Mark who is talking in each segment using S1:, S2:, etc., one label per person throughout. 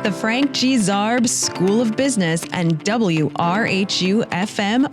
S1: The Frank G. Zarb School of Business and WRHU-FM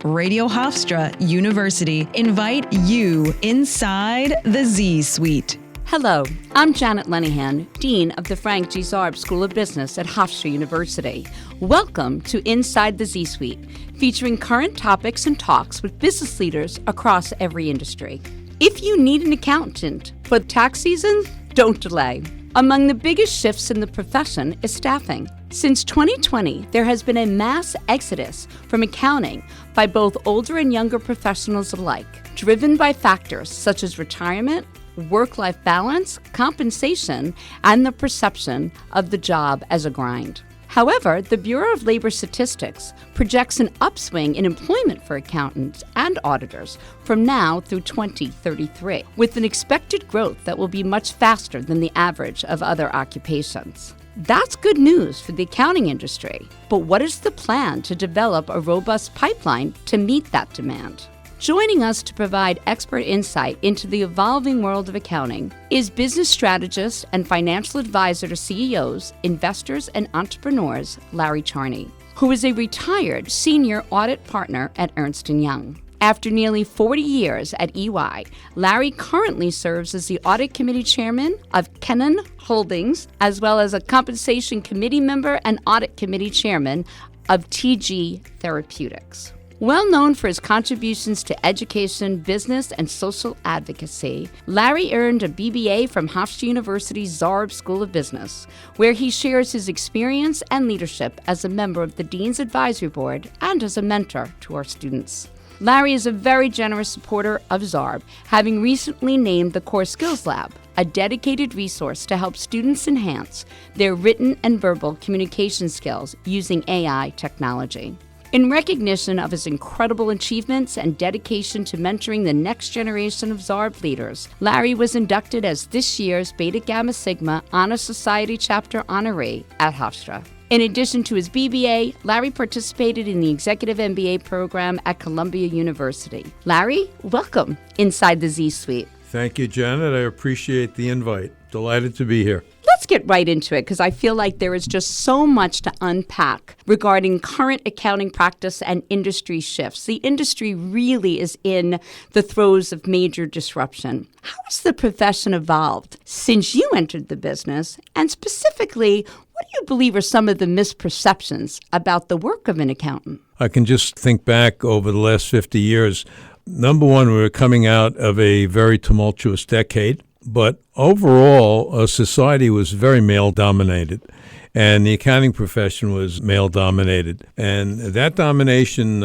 S1: Radio Hofstra University invite you inside the Z-Suite.
S2: Hello, I'm Janet Lenihan, Dean of the Frank G. Zarb School of Business at Hofstra University. Welcome to Inside the Z-Suite, featuring current topics and talks with business leaders across every industry. If you need an accountant for tax season, don't delay. Among the biggest shifts in the profession is staffing. Since 2020, there has been a mass exodus from accounting by both older and younger professionals alike, driven by factors such as retirement, work-life balance, compensation, and the perception of the job as a grind. However, the Bureau of Labor Statistics projects an upswing in employment for accountants and auditors from now through 2033, with an expected growth that will be much faster than the average of other occupations. That's good news for the accounting industry, but what is the plan to develop a robust pipeline to meet that demand? Joining us to provide expert insight into the evolving world of accounting is business strategist and financial advisor to CEOs, investors, and entrepreneurs, Larry Charney, who is a retired senior audit partner at Ernst Young. After nearly 40 years at EY, Larry currently serves as the Audit Committee Chairman of Kennan Holdings, as well as a Compensation Committee member and Audit Committee Chairman of TG Therapeutics. Well known for his contributions to education, business, and social advocacy, Larry earned a BBA from Hofstra University's Zarb School of Business, where he shares his experience and leadership as a member of the Dean's Advisory Board and as a mentor to our students. Larry is a very generous supporter of Zarb, having recently named the Core Skills Lab, a dedicated resource to help students enhance their written and verbal communication skills using AI technology. In recognition of his incredible achievements and dedication to mentoring the next generation of Zarb leaders, Larry was inducted as this year's Beta Gamma Sigma Honor Society Chapter honoree at Hofstra. In addition to his BBA, Larry participated in the Executive MBA program at Columbia University. Larry, welcome inside the Z-Suite.
S3: Thank you, Janet. I appreciate the invite. Delighted to be here.
S2: Let's get right into it because I feel like there is just so much to unpack regarding current accounting practice and industry shifts. The industry really is in the throes of major disruption. How has the profession evolved since you entered the business? And specifically, what do you believe are some of the misperceptions about the work of an accountant?
S3: I can just think back over the last 50 years. Number one, we were coming out of a very tumultuous decade. But overall, society was very male-dominated, and the accounting profession was male-dominated. And that domination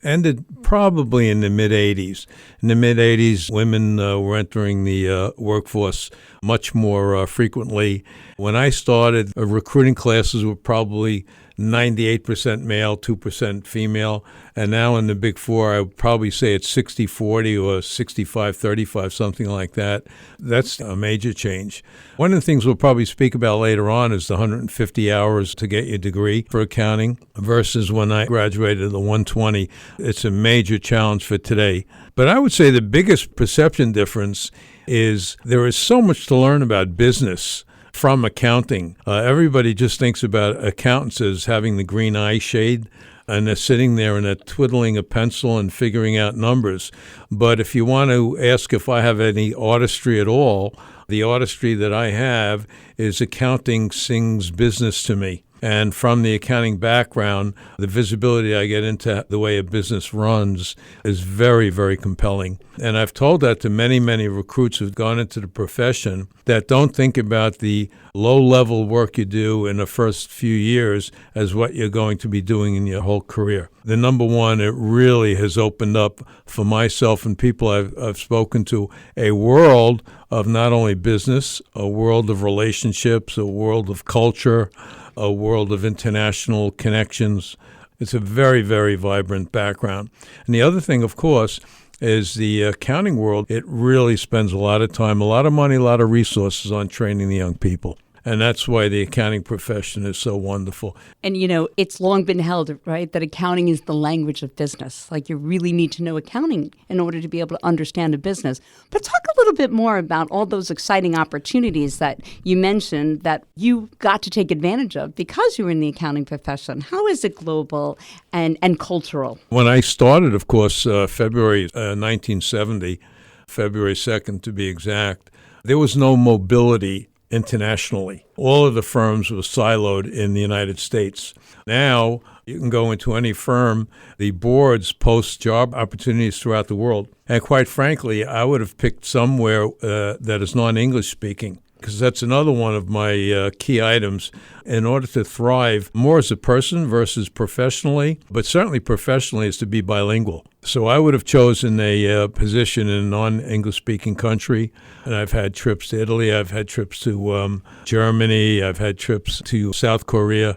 S3: ended probably in the mid-'80s. In the mid-'80s, women were entering the workforce much more frequently. When I started, recruiting classes were probably 98% male, 2% female. And now in the Big Four, I would probably say it's 60-40 or 65-35, something like that. That's a major change. One of the things we'll probably speak about later on is the 150 hours to get your degree for accounting versus when I graduated, the 120. It's a major challenge for today. But I would say the biggest perception difference is there is so much to learn about business from accounting. Everybody just thinks about accountants as having the green eye shade, and they're sitting there and they're twiddling a pencil and figuring out numbers. But if you want to ask if I have any artistry at all, the artistry that I have is accounting sings business to me. And from the accounting background, the visibility I get into the way a business runs is very, very compelling. And I've told that to many, many recruits who've gone into the profession that don't think about the low-level work you do in the first few years as what you're going to be doing in your whole career. The number one, it really has opened up for myself and people I've spoken to a world of not only business, a world of relationships, a world of culture, a world of international connections. It's a very, very vibrant background. And the other thing, of course, is the accounting world. It really spends a lot of time, a lot of money, a lot of resources on training the young people. And that's why the accounting profession is so wonderful.
S2: And, it's long been held, right, that accounting is the language of business. Like, you really need to know accounting in order to be able to understand a business. But talk a little bit more about all those exciting opportunities that you mentioned that you got to take advantage of because you were in the accounting profession. How is it global and cultural?
S3: When I started, of course, February 1970, February 2nd to be exact, there was no mobility internationally. All of the firms were siloed in the United States. Now, you can go into any firm. The boards post job opportunities throughout the world. And quite frankly, I would have picked somewhere that is non-English speaking, because that's another one of my key items in order to thrive more as a person versus professionally, but certainly professionally is to be bilingual. So I would have chosen a position in a non-English speaking country, and I've had trips to Italy, I've had trips to Germany, I've had trips to South Korea,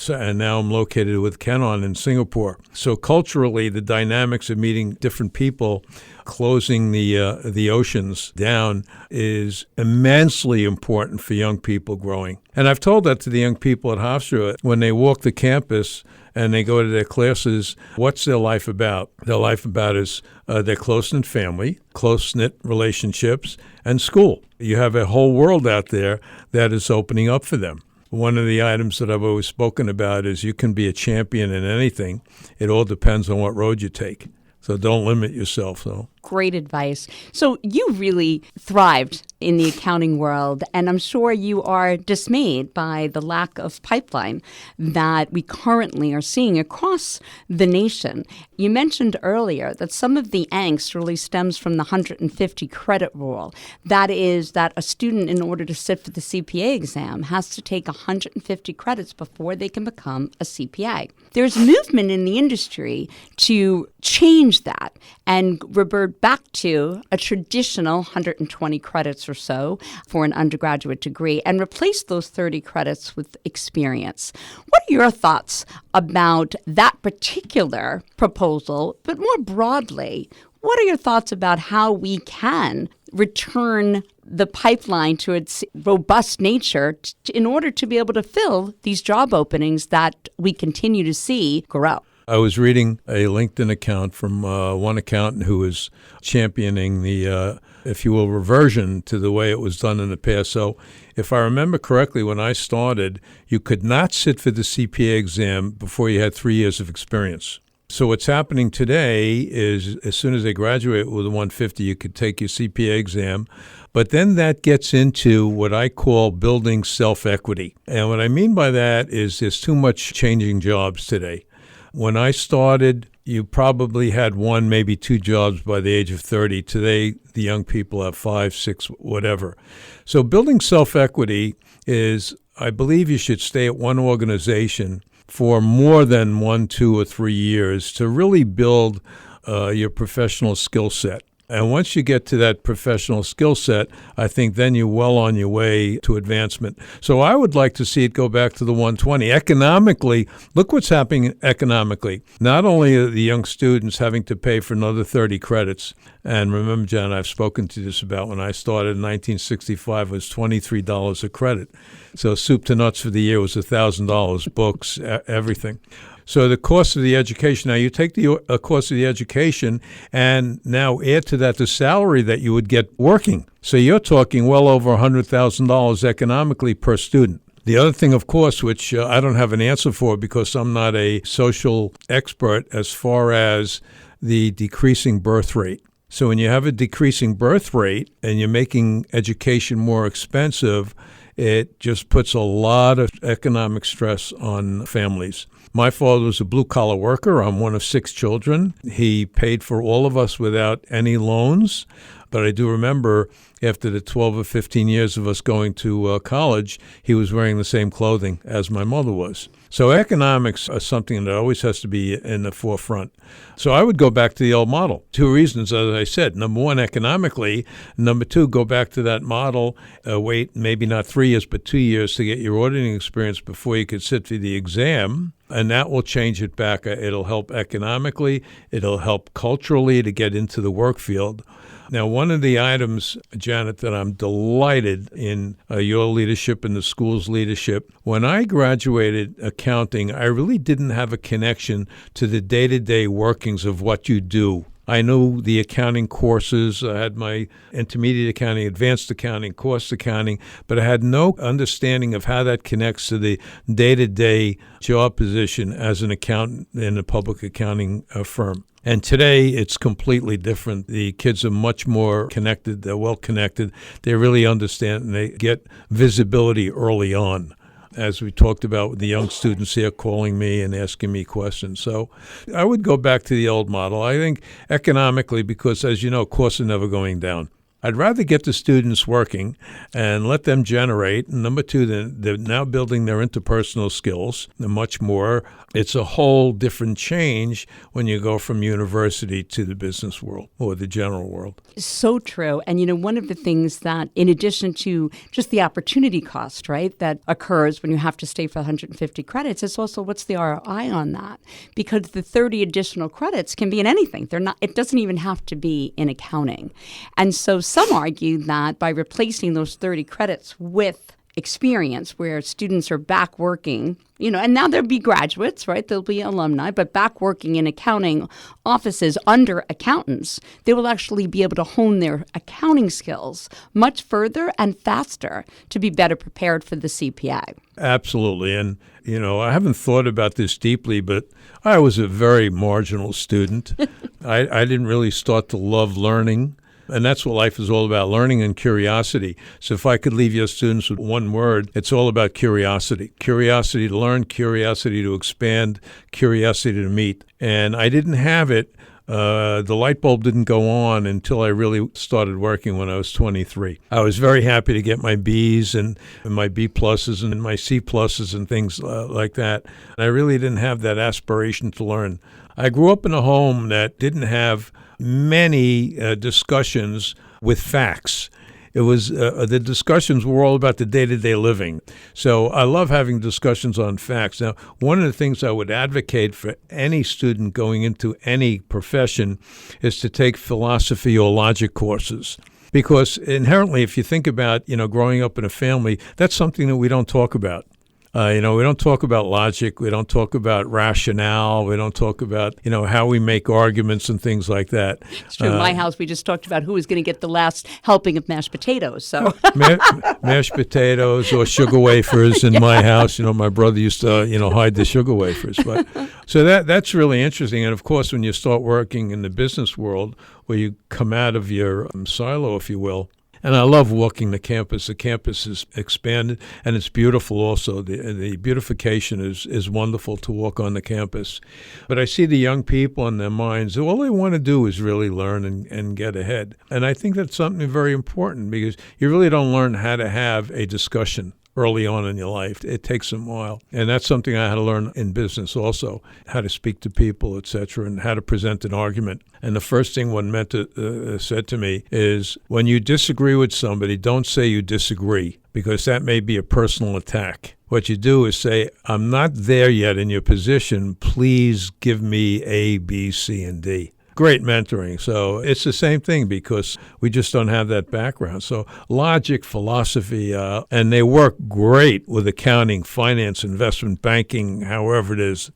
S3: and now I'm located with Canon in Singapore. So culturally, the dynamics of meeting different people, closing the oceans down is immensely important for young people growing. And I've told that to the young people at Hofstra when they walk the campus and they go to their classes. What's their life about? Their life about is their close-knit family, close-knit relationships, and school. You have a whole world out there that is opening up for them. One of the items that I've always spoken about is you can be a champion in anything. It all depends on what road you take. So don't limit yourself, though.
S2: Great advice. So you really thrived in the accounting world, and I'm sure you are dismayed by the lack of pipeline that we currently are seeing across the nation. You mentioned earlier that some of the angst really stems from the 150 credit rule. That is that a student, in order to sit for the CPA exam, has to take 150 credits before they can become a CPA. There's movement in the industry to change that and revert back to a traditional 120 credits or so for an undergraduate degree and replace those 30 credits with experience. What are your thoughts about that particular proposal, but more broadly, what are your thoughts about how we can return the pipeline to its robust nature in order to be able to fill these job openings that we continue to see grow?
S3: I was reading a LinkedIn account from one accountant who was championing the, if you will, reversion to the way it was done in the past. So if I remember correctly, when I started, you could not sit for the CPA exam before you had 3 years of experience. So what's happening today is as soon as they graduate with a 150, you could take your CPA exam. But then that gets into what I call building self-equity. And what I mean by that is there's too much changing jobs today. When I started, you probably had 1, maybe 2 jobs by the age of 30. Today, the young people have 5, 6, whatever. So building self-equity is, I believe you should stay at one organization for more than 1, 2, or 3 years to really build your professional skill set. And once you get to that professional skill set, I think then you're well on your way to advancement. So I would like to see it go back to the 120. Economically, look what's happening economically. Not only are the young students having to pay for another 30 credits, and remember, John, I've spoken to this about when I started in 1965, it was $23 a credit. So soup to nuts for the year was $1,000, books, everything. So the cost of the education, now you take the cost of the education and now add to that the salary that you would get working. So you're talking well over $100,000 economically per student. The other thing, of course, which I don't have an answer for because I'm not a social expert as far as the decreasing birth rate. So when you have a decreasing birth rate and you're making education more expensive, it just puts a lot of economic stress on families. My father was a blue-collar worker. I'm one of 6 children. He paid for all of us without any loans. But I do remember after the 12 or 15 years of us going to college, he was wearing the same clothing as my mother was. So economics are something that always has to be in the forefront. So I would go back to the old model. 2 reasons, as I said. Number 1, economically. Number 2, go back to that model. Wait maybe not 3 years, but 2 years to get your auditing experience before you could sit for the exam. And that will change it back. It'll help economically. It'll help culturally to get into the work field. Now, one of the items, Janet, that I'm delighted in your leadership and the school's leadership, when I graduated accounting, I really didn't have a connection to the day-to-day workings of what you do. I knew the accounting courses. I had my intermediate accounting, advanced accounting, cost accounting, but I had no understanding of how that connects to the day-to-day job position as an accountant in a public accounting firm. And today, it's completely different. The kids are much more connected. They're well connected. They really understand, and they get visibility early on. As we talked about with the young students here calling me and asking me questions. So I would go back to the old model. I think economically, because as you know, costs are never going down. I'd rather get the students working and let them generate. And number two, they're now building their interpersonal skills and much more. It's a whole different change when you go from university to the business world or the general world.
S2: So true. And, one of the things that, in addition to just the opportunity cost, right, that occurs when you have to stay for 150 credits, it's also what's the ROI on that? Because the 30 additional credits can be in anything. It doesn't even have to be in accounting. And so some argue that by replacing those 30 credits with experience where students are back working, and now there'll be graduates, right? There'll be alumni, but back working in accounting offices under accountants, they will actually be able to hone their accounting skills much further and faster to be better prepared for the CPA.
S3: Absolutely. And, I haven't thought about this deeply, but I was a very marginal student. I didn't really start to love learning. And that's what life is all about, learning and curiosity. So if I could leave your students with one word, it's all about curiosity. Curiosity to learn, curiosity to expand, curiosity to meet. And I didn't have it. The light bulb didn't go on until I really started working when I was 23. I was very happy to get my B's and my B pluses and my C pluses and things like that. And I really didn't have that aspiration to learn. I grew up in a home that didn't have many discussions with facts. It was the discussions were all about the day-to-day living. So I love having discussions on facts. Now, one of the things I would advocate for any student going into any profession is to take philosophy or logic courses. Because inherently, if you think about, growing up in a family, that's something that we don't talk about. We don't talk about logic. We don't talk about rationale. We don't talk about, how we make arguments and things like that.
S2: It's true. In my house, we just talked about who was going to get the last helping of mashed potatoes. So
S3: mashed potatoes or sugar wafers in my house. My brother used to, hide the sugar wafers. But so that's really interesting. And of course, when you start working in the business world, where you come out of your silo, if you will. And I love walking the campus. The campus is expanded, and it's beautiful also. The beautification is wonderful to walk on the campus. But I see the young people in their minds, all they want to do is really learn and get ahead. And I think that's something very important because you really don't learn how to have a discussion early on in your life. It takes a while. And that's something I had to learn in business also, how to speak to people, et cetera, and how to present an argument. And the first thing one mentor said to me is, when you disagree with somebody, don't say you disagree, because that may be a personal attack. What you do is say, I'm not there yet in your position. Please give me A, B, C, and D. Great mentoring. So it's the same thing because we just don't have that background. So logic, philosophy, and they work great with accounting, finance, investment banking, however it is.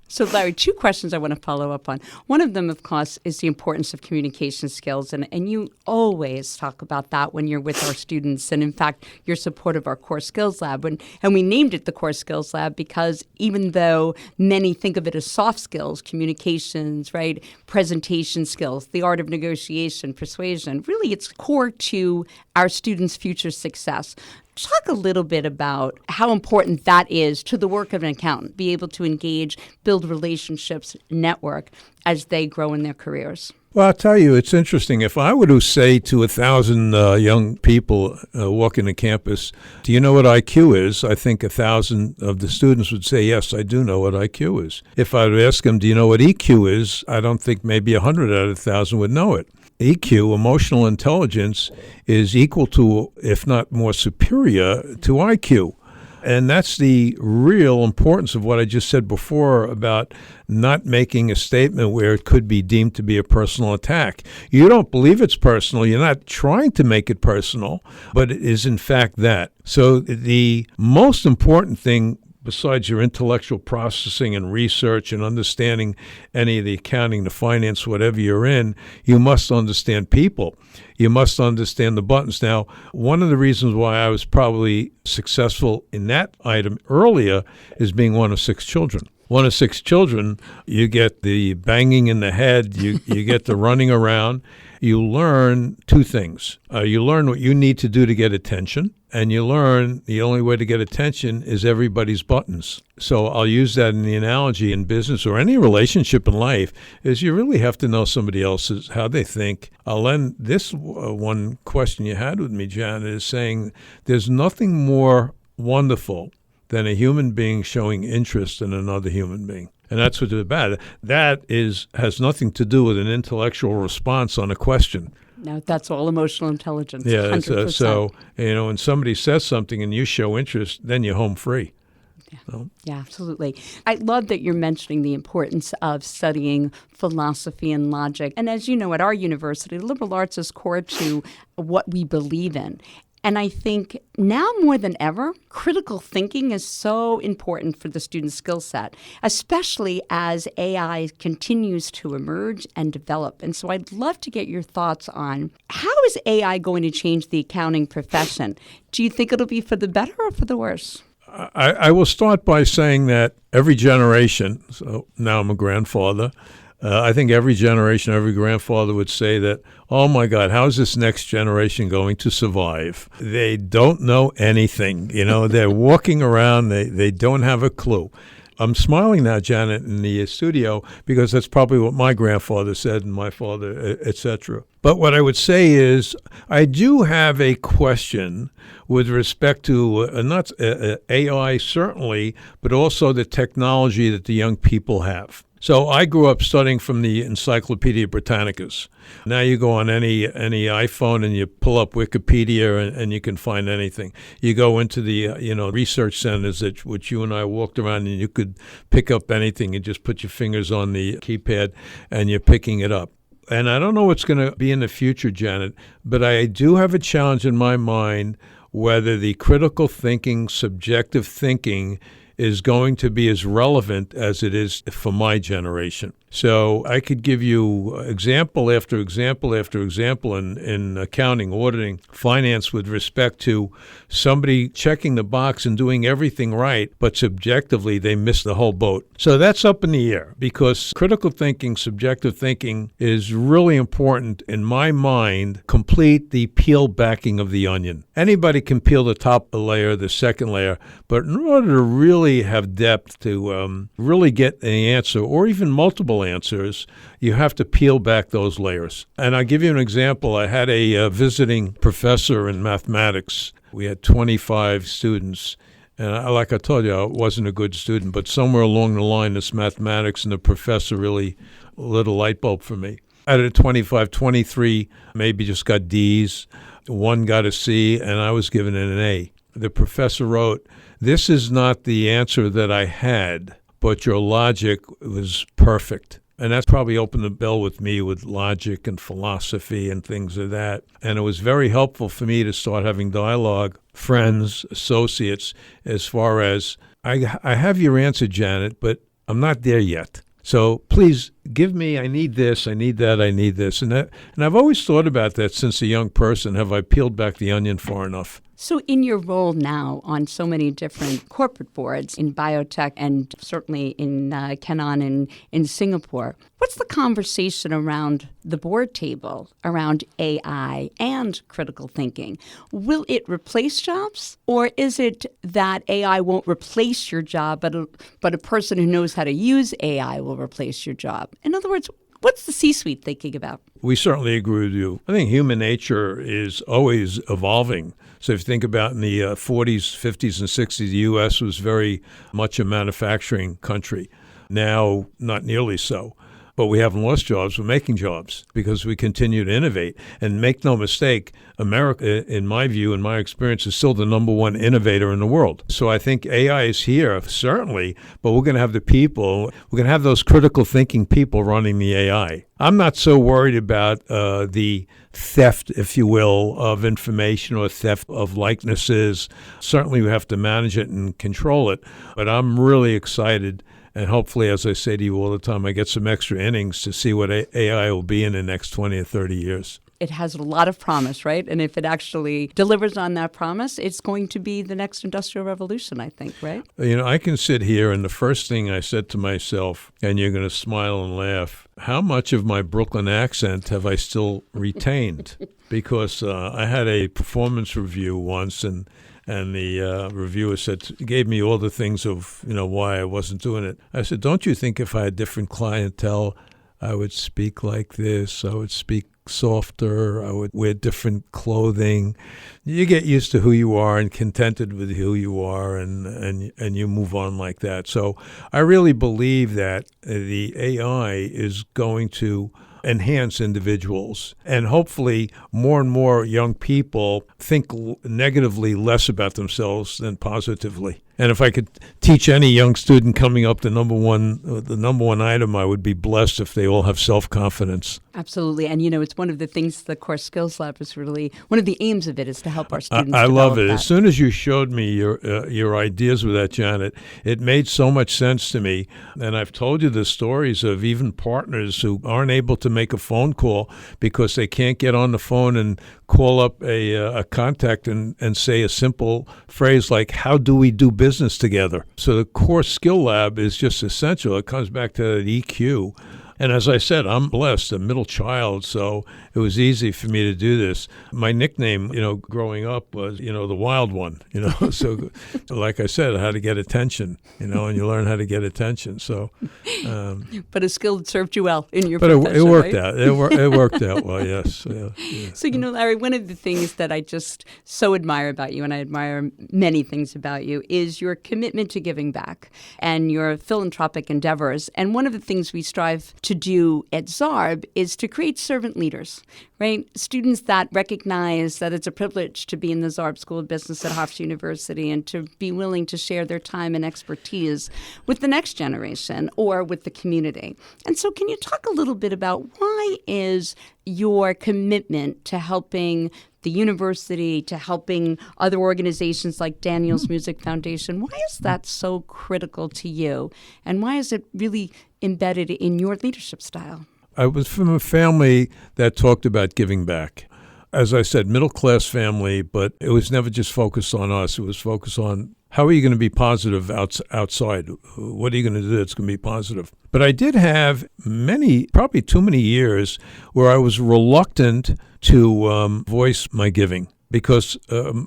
S3: So
S2: Larry, two questions I want to follow up on. One of them, of course, is the importance of communication skills. And you always talk about that when you're with our students. And in fact, you're supportive of our Core Skills Lab. And we named it the Core Skills Lab because even though many think of it as soft skills, communications, right, presentation skills, the art of negotiation, persuasion, really it's core to our students' future success. Talk a little bit about how important that is to the work of an accountant, be able to engage, build relationships, network as they grow in their careers.
S3: Well, I'll tell you, it's interesting. If I were to say to 1,000 young people walking the campus, do you know what IQ is? I think 1,000 of the students would say, yes, I do know what IQ is. If I would ask them, do you know what EQ is? I don't think maybe 100 out of 1,000 would know it. EQ, emotional intelligence, is equal to, if not more superior, to IQ. And that's the real importance of what I just said before about not making a statement where it could be deemed to be a personal attack. You don't believe it's personal. You're not trying to make it personal, but it is in fact that. So the most important thing, besides your intellectual processing and research and understanding any of the accounting, the finance, whatever you're in, you must understand people. You must understand the buttons. Now, one of the reasons why I was probably successful in that item earlier is being one of 6 children. One of 6 children, you get the banging in the head, you get the running around. You learn 2 things. You learn what you need to do to get attention, and you learn the only way to get attention is everybody's buttons. So I'll use that in the analogy in business or any relationship in life, is you really have to know somebody else's, how they think. I'll end this one question you had with me, Janet, is saying there's nothing more wonderful than a human being showing interest in another human being. And that's what it's about. That has nothing to do with an intellectual response on a question.
S2: No, that's all emotional intelligence.
S3: Yeah,
S2: 100%.
S3: so when somebody says something and you show interest, then you're home free.
S2: Yeah. So. Yeah, absolutely. I love that you're mentioning the importance of studying philosophy and logic. And as you know, at our university, liberal arts is core to what we believe in. And I think now more than ever, critical thinking is so important for the student skill set, especially as AI continues to emerge and develop. And so I'd love to get your thoughts on how is AI going to change the accounting profession? Do you think it'll be for the better or for the worse?
S3: I will start by saying that every generation, so now I'm a grandfather, I think every generation, every grandfather would say that, oh my God, how is this next generation going to survive? They don't know anything. They're walking around, they don't have a clue. I'm smiling now, Janet, in the studio, because that's probably what my grandfather said and my father, etc. But what I would say is I do have a question with respect to not AI, certainly, but also the technology that the young people have. So I grew up studying from the Encyclopedia Britannicus. Now you go on any iPhone and you pull up Wikipedia and you can find anything. You go into the research centers which you and I walked around and you could pick up anything. You just put your fingers on the keypad and you're picking it up. And I don't know what's going to be in the future, Janet, but I do have a challenge in my mind whether the critical thinking, subjective thinking is going to be as relevant as it is for my generation. So I could give you example after example after example in accounting, auditing, finance with respect to somebody checking the box and doing everything right, but subjectively they miss the whole boat. So that's up in the air because critical thinking, subjective thinking is really important in my mind, complete the peel backing of the onion. Anybody can peel the top layer, the second layer, but in order to really have depth, to really get an answer or even multiple answers, you have to peel back those layers. And I'll give you an example. I had a visiting professor in mathematics. We had 25 students. And like I told you, I wasn't a good student, but somewhere along the line, this mathematics and the professor really lit a light bulb for me. Out of the 25, 23 maybe just got D's. 1 got a C, and I was given an A. The professor wrote, "This is not the answer that I had, but your logic was perfect." And that's probably opened the bell with me with logic and philosophy and things of that. And it was very helpful for me to start having dialogue, friends, associates, as far as, I have your answer, Janet, but I'm not there yet. So please give me, I need this, I need that, I need this. And I've always thought about that since a young person. Have I peeled back the onion far enough?
S2: So in your role now on so many different corporate boards in biotech and certainly in Kenan and in Singapore, what's the conversation around the board table around AI and critical thinking? Will it replace jobs, or is it that AI won't replace your job, but a person who knows how to use AI will replace your job? In other words, what's the C-suite thinking about?
S3: We certainly agree with you. I think human nature is always evolving. So if you think about in the 40s, 50s, and 60s, the U.S. was very much a manufacturing country. Now, not nearly so. but we haven't lost jobs. We're making jobs because we continue to innovate. And make no mistake, America, in my view, in my experience, is still the number one innovator in the world. So I think AI is here, certainly, but we're going to have the people, we're going to have those critical thinking people running the AI. I'm not so worried about the theft, if you will, of information or theft of likenesses. Certainly we have to manage it and control it, but I'm really excited. And hopefully, as I say to you all the time, I get some extra innings to see what AI will be in the next 20 or 30 years.
S2: It has a lot of promise, right? And if it actually delivers on that promise, it's going to be the next industrial revolution, I think, right?
S3: I can sit here and the first thing I said to myself, and you're going to smile and laugh, how much of my Brooklyn accent have I still retained? Because I had a performance review once, and the reviewer gave me all the things of, why I wasn't doing it. I said, don't you think if I had different clientele, I would speak like this, I would speak softer, I would wear different clothing. You get used to who you are and contented with who you are, and you move on like that. So I really believe that the AI is going to enhance individuals, and hopefully more and more young people think negatively less about themselves than positively. And if I could teach any young student coming up the number one item, I would be blessed if they all have self-confidence.
S2: Absolutely. And, it's one of the things the Core Skills Lab is really, one of the aims of it is to help our students
S3: I love it.
S2: that.
S3: As soon as you showed me your ideas with that, Janet, it made so much sense to me. And I've told you the stories of even partners who aren't able to make a phone call because they can't get on the phone and call up a contact and say a simple phrase like, how do we do business together? So the Core Skill Lab is just essential. It comes back to that EQ. And as I said, I'm blessed, a middle child, so it was easy for me to do this. My nickname, growing up was, the wild one, So like I said, I had to get attention, and you learn how to get attention. So,
S2: but a skill that served you well in your
S3: profession,
S2: profession,
S3: it worked
S2: right?
S3: out. It worked out well, yes. Yeah.
S2: So, Larry, one of the things that I just so admire about you, and I admire many things about you, is your commitment to giving back and your philanthropic endeavors. And one of the things we strive to do at ZARB is to create servant leaders, right? Students that recognize that it's a privilege to be in the ZARB School of Business at Hofstra University and to be willing to share their time and expertise with the next generation or with the community. And so can you talk a little bit about why is your commitment to helping the university, to helping other organizations like Daniel's Music Foundation, why is that so critical to you? And why is it really embedded in your leadership style?
S3: I was from a family that talked about giving back. As I said, middle-class family, but it was never just focused on us. It was focused on how are you going to be positive outside? What are you going to do that's going to be positive? But I did have probably too many years where I was reluctant to voice my giving because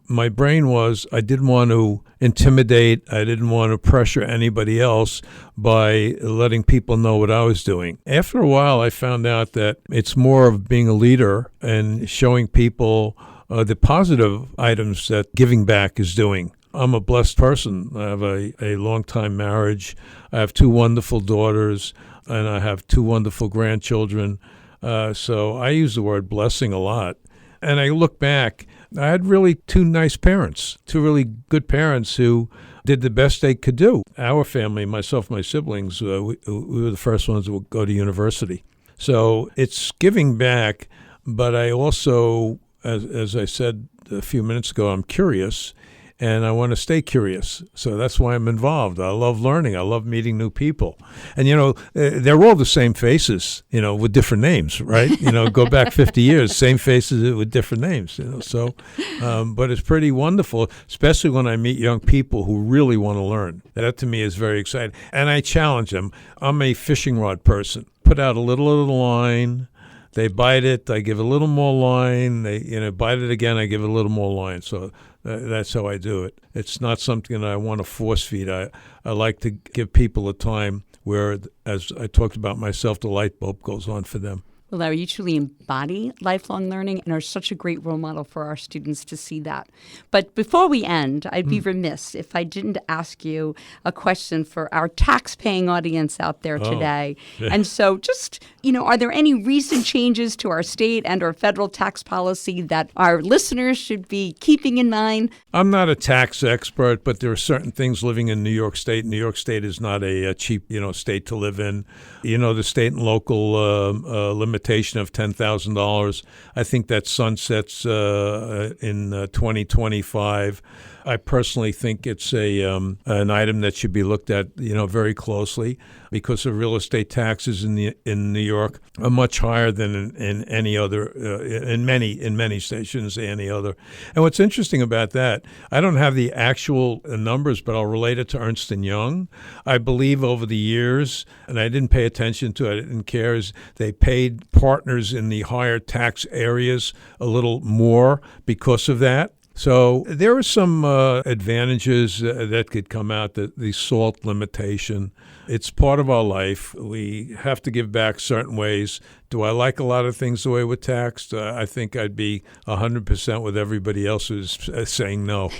S3: my brain was, I didn't want to intimidate, I didn't want to pressure anybody else by letting people know what I was doing. After a while, I found out that it's more of being a leader and showing people the positive items that giving back is doing. I'm a blessed person. I have a long-time marriage. I have 2 wonderful daughters, and I have 2 wonderful grandchildren. So I use the word blessing a lot. And I look back, I had really 2 nice parents, 2 really good parents who did the best they could do. Our family, myself and my siblings, we were the first ones to go to university. So it's giving back, but I also, as I said a few minutes ago, I'm curious. And I want to stay curious. So that's why I'm involved. I love learning. I love meeting new people. And, they're all the same faces, with different names, right? Go back 50 years, same faces with different names, So, but it's pretty wonderful, especially when I meet young people who really want to learn. That to me is very exciting. And I challenge them. I'm a fishing rod person. Put out a little of the line. They bite it, I give a little more line. They bite it again, I give a little more line. So that's how I do it. It's not something that I want to force feed. I like to give people a time where, as I talked about myself, the light bulb goes on for them.
S2: Well, Larry, you truly embody lifelong learning and are such a great role model for our students to see that. But before we end, I'd be remiss if I didn't ask you a question for our tax-paying audience out there today. And so just, are there any recent changes to our state and or federal tax policy that our listeners should be keeping in mind?
S3: I'm not a tax expert, but there are certain things living in New York State. New York State is not a cheap, state to live in. The state and local limitation of $10,000. I think that sunsets in 2025. I personally think it's an item that should be looked at, very closely, because the real estate taxes in New York are much higher than in any other in many stations, any other. And what's interesting about that, I don't have the actual numbers, but I'll relate it to Ernst Young. I believe over the years, and I didn't pay attention to it, I didn't care, is they paid partners in the higher tax areas a little more because of that. So there are some advantages that could come out, the SALT limitation. It's part of our life. We have to give back certain ways. Do I like a lot of things the way we're taxed? I think I'd be 100% with everybody else who's saying no.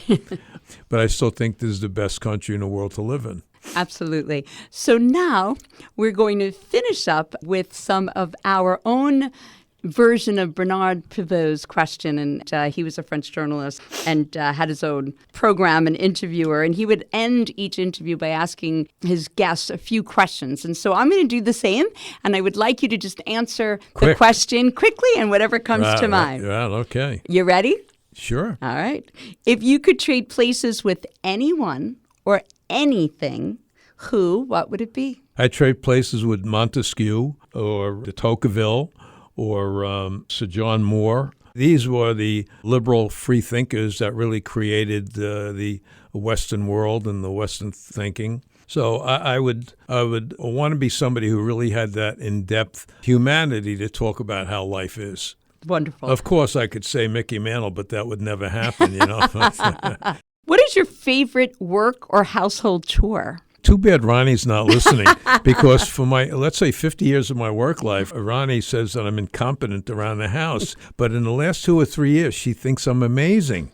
S3: But I still think this is the best country in the world to live in.
S2: Absolutely. So now we're going to finish up with some of our own version of Bernard Pivot's question, and he was a French journalist and had his own program and interviewer, and he would end each interview by asking his guests a few questions. And so I'm going to do the same, and I would like you to just answer the question quickly and whatever comes to mind.
S3: Yeah, okay.
S2: You ready?
S3: Sure.
S2: All right. If you could trade places with anyone or anything, what would it be?
S3: I'd trade places with Montesquieu or de Tocqueville or Sir John Moore. These were the liberal free thinkers that really created the Western world and the Western thinking. So I would want to be somebody who really had that in-depth humanity to talk about how life is.
S2: Wonderful.
S3: Of course, I could say Mickey Mantle, but that would never happen,
S2: What is your favorite work or household chore?
S3: Too bad Ronnie's not listening, because for let's say 50 years of my work life, Ronnie says that I'm incompetent around the house. But in the last 2 or 3 years, she thinks I'm amazing.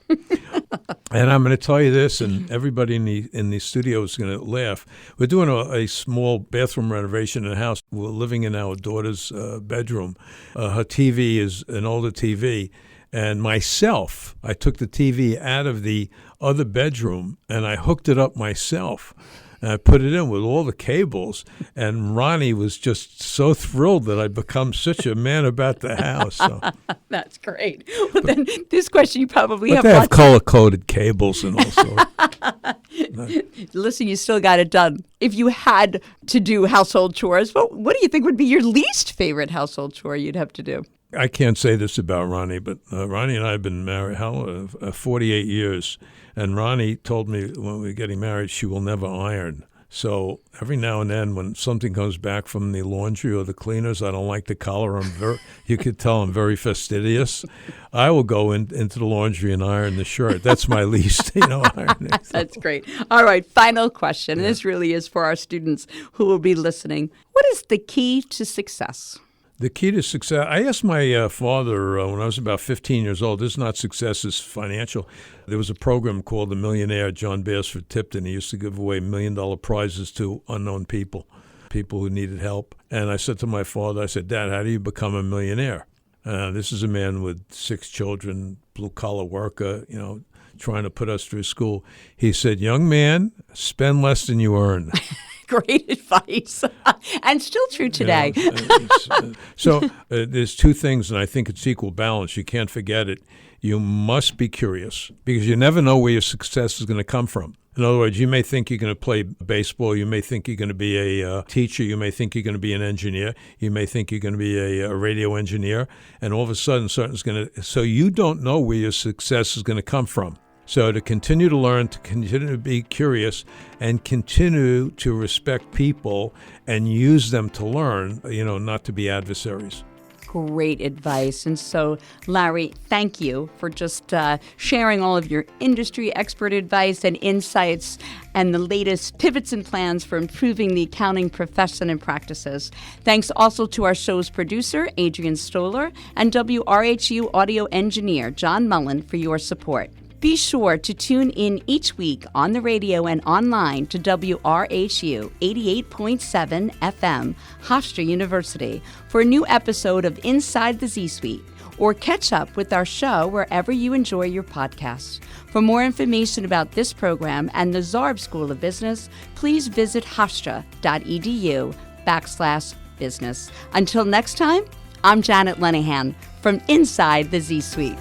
S3: And I'm going to tell you this, and everybody in the studio is going to laugh. We're doing a small bathroom renovation in the house. We're living in our daughter's bedroom. Her TV is an older TV. And myself, I took the TV out of the other bedroom, and I hooked it up myself. And I put it in with all the cables, and Ronnie was just so thrilled that I'd become such a man about the house. So.
S2: That's great. Well, then this question you probably have.
S3: They have color-coded cables and all sorts.
S2: Listen, you still got it done. If you had to do household chores, what do you think would be your least favorite household chore you'd have to do?
S3: I can't say this about Ronnie, but Ronnie and I have been married 48 years. And Ronnie told me when we were getting married, she will never iron. So every now and then when something comes back from the laundry or the cleaners, I don't like the color. You could tell I'm very fastidious. I will go into the laundry and iron the shirt. That's my least, ironing. So.
S2: That's great. All right, final question. Yeah. This really is for our students who will be listening. What is the key to success?
S3: The key to success, I asked my father when I was about 15 years old, this is not success, it's financial. There was a program called The Millionaire, John Beresford Tipton. He used to give away $1 million prizes to unknown people who needed help. And I said to my father, I said, Dad, how do you become a millionaire? This is a man with 6 children, blue-collar worker, trying to put us through school. He said, young man, spend less than you earn.
S2: Great advice. And still true today.
S3: So there's 2 things, and I think it's equal balance. You can't forget it. You must be curious, because you never know where your success is going to come from. In other words, you may think you're going to play baseball. You may think you're going to be a teacher. You may think you're going to be an engineer. You may think you're going to be a radio engineer. And all of a sudden, something's going to – so you don't know where your success is going to come from. So to continue to learn, to continue to be curious, and continue to respect people and use them to learn, not to be adversaries.
S2: great advice. And so, Larry, thank you for just sharing all of your industry expert advice and insights and the latest pivots and plans for improving the accounting profession and practices. Thanks also to our show's producer, Adrian Stoller, and WRHU audio engineer, John Mullen, for your support. Be sure to tune in each week on the radio and online to WRHU 88.7 FM, Hofstra University, for a new episode of Inside the Z-Suite, or catch up with our show wherever you enjoy your podcasts. For more information about this program and the Zarb School of Business, please visit hofstra.edu/business. Until next time, I'm Janet Lenihan from Inside the Z-Suite.